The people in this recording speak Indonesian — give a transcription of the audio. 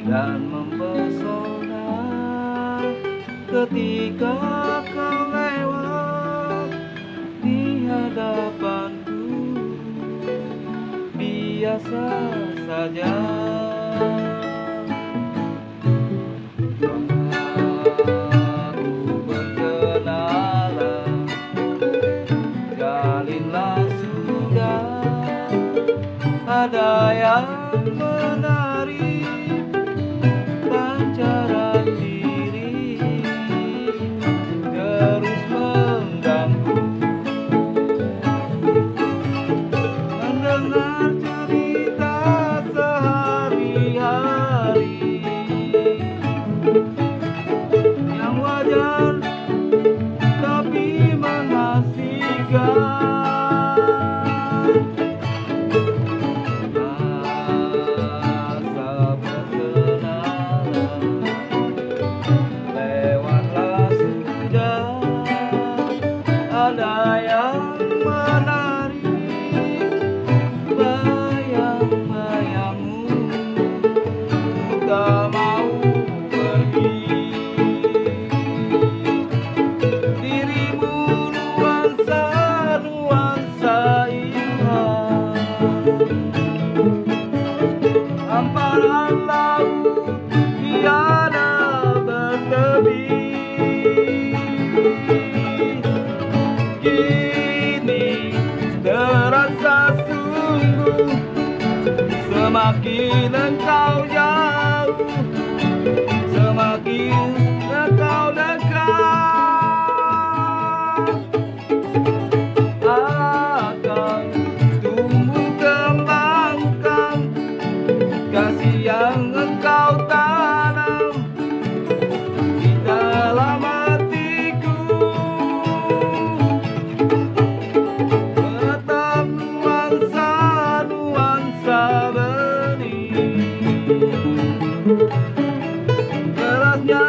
dan mempesona ketika kau lewat di hadapanku. Biasa saja baru berkenalan, jalinlah sudah ada yang menarik pancaran diri terus mengganggu. Mendengar cerita sehari-hari yang wajar tapi mengasihkan. Ada yang menarik bayang-bayangmu, tak mau pergi. Dirimu nuansa-nuansa indah, hamparan laut tiada bertepi. Kini terasa sungguh semakin engkau jauh, semakin engkau dekat, akan tumbuh kembangkan kasih yang engkau tanam di dalam hatiku. Tetap nuansa-nuansa benih, derasnya